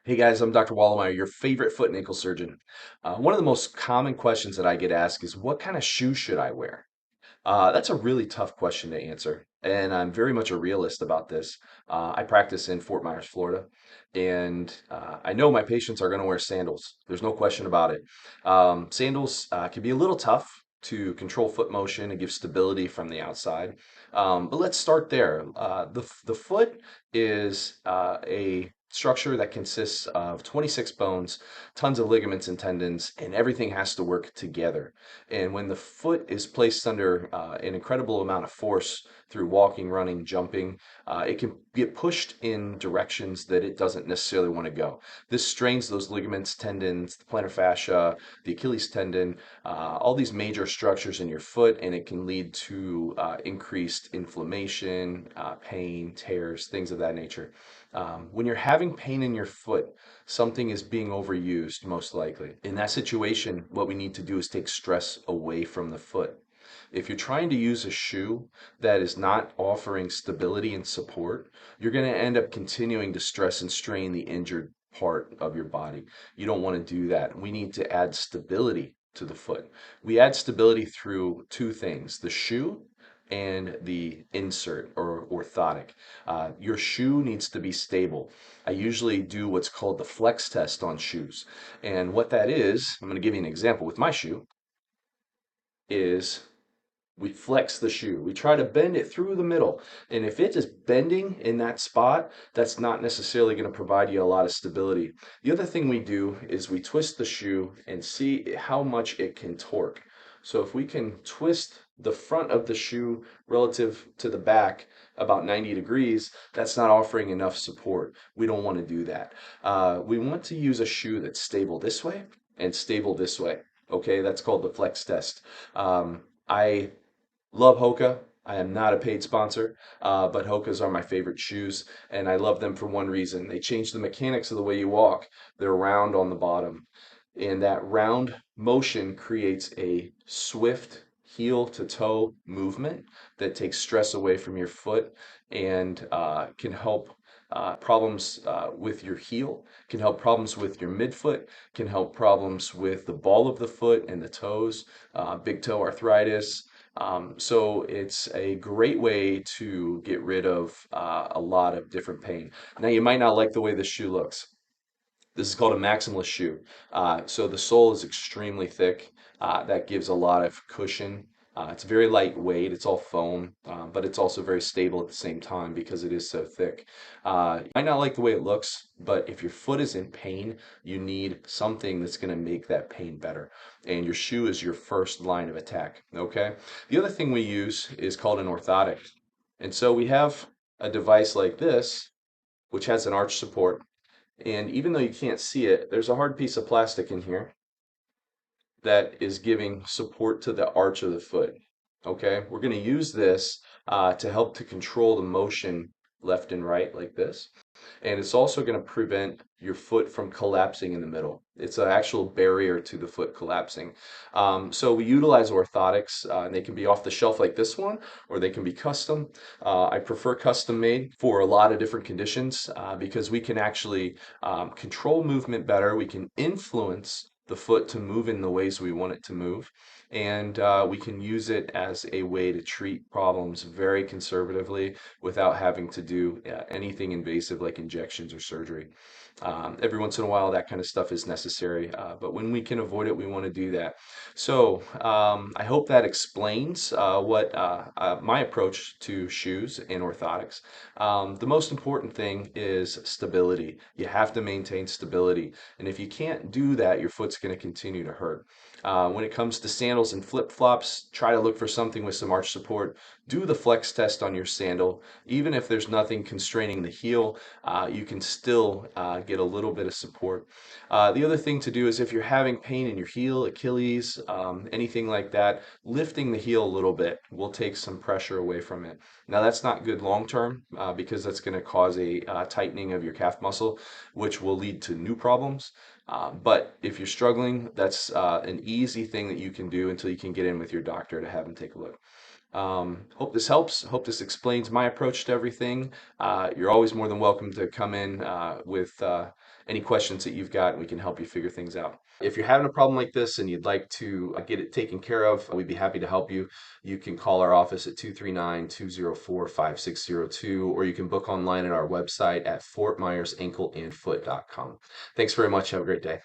Hey guys, I'm Dr. Wallemeyer, your favorite foot and ankle surgeon. One of the most common questions that I get asked is, what kind of shoe should I wear? That's a really tough question to answer, and I'm very much a realist about this. I practice in Fort Myers, Florida, and I know my patients are going to wear sandals. There's no question about it. Sandals can be a little tough to control foot motion and give stability from the outside. But let's start there. The foot is a structure that consists of 26 bones, tons of ligaments and tendons, and everything has to work together. And when the foot is placed under an incredible amount of force through walking, running, jumping, it can get pushed in directions that it doesn't necessarily want to go. This strains those ligaments, tendons, the plantar fascia, the Achilles tendon, all these major structures in your foot, and it can lead to increased inflammation, pain, tears, things of that nature. When you're having pain in your foot, something is being overused, most likely. In that situation, what we need to do is take stress away from the foot. If you're trying to use a shoe that is not offering stability and support, you're going to end up continuing to stress and strain the injured part of your body. You don't want to do that. We need to add stability to the foot. We add stability through two things, the shoe and the insert or orthotic. Your shoe needs to be stable. I usually do what's called the flex test on shoes. And what that is, I'm going to give you an example with my shoe, is we flex the shoe. We try to bend it through the middle. And if it is bending in that spot, that's not necessarily going to provide you a lot of stability. The other thing we do is we twist the shoe and see how much it can torque. So if we can twist the front of the shoe relative to the back about 90 degrees, that's not offering enough support. We don't want to do that. We want to use a shoe that's stable this way and stable this way. Okay, that's called the flex test. I love Hoka. I am not a paid sponsor, but Hokas are my favorite shoes, and I love them for one reason. They change the mechanics of the way you walk. They're round on the bottom, and that round motion creates a swift heel to toe movement that takes stress away from your foot and can help problems with your heel, can help problems with your midfoot, can help problems with the ball of the foot and the toes, big toe arthritis. So it's a great way to get rid of a lot of different pain. Now, you might not like the way this shoe looks. This is called a maximalist shoe. So the sole is extremely thick. That gives a lot of cushion. It's very lightweight. It's all foam, but it's also very stable at the same time because it is so thick. You might not like the way it looks, but if your foot is in pain, you need something that's going to make that pain better. And your shoe is your first line of attack. Okay. The other thing we use is called an orthotic. And so we have a device like this, which has an arch support. And even though you can't see it, there's a hard piece of plastic in here that is giving support to the arch of the foot. Okay, we're going to use this to help to control the motion left and right like this. And it's also going to prevent your foot from collapsing in the middle. It's an actual barrier to the foot collapsing. So we utilize orthotics, and they can be off the shelf like this one, or they can be custom. I prefer custom made for a lot of different conditions because we can actually control movement better. We can influence the foot to move in the ways we want it to move. And we can use it as a way to treat problems very conservatively without having to do anything invasive like injections or surgery. Every once in a while, that kind of stuff is necessary, but when we can avoid it, we want to do that. So I hope that explains what my approach to shoes and orthotics. The most important thing is stability. You have to maintain stability, and if you can't do that, your foot's going to continue to hurt. When it comes to sandals and flip-flops, try to look for something with some arch support. Do the flex test on your sandal. Even if there's nothing constraining the heel, you can still get a little bit of support. The other thing to do is if you're having pain in your heel, Achilles, anything like that, lifting the heel a little bit will take some pressure away from it. Now that's not good long term because that's going to cause a tightening of your calf muscle, which will lead to new problems. But if you're struggling, that's an easy thing that you can do until you can get in with your doctor to have him take a look. Hope this helps. Hope this explains my approach to everything. You're always more than welcome to come in with any questions that you've got, and we can help you figure things out. If you're having a problem like this and you'd like to get it taken care of, we'd be happy to help you. You can call our office at 239-204-5602, or you can book online at our website at fortmyersankleandfoot.com. Thanks very much. Have a great day.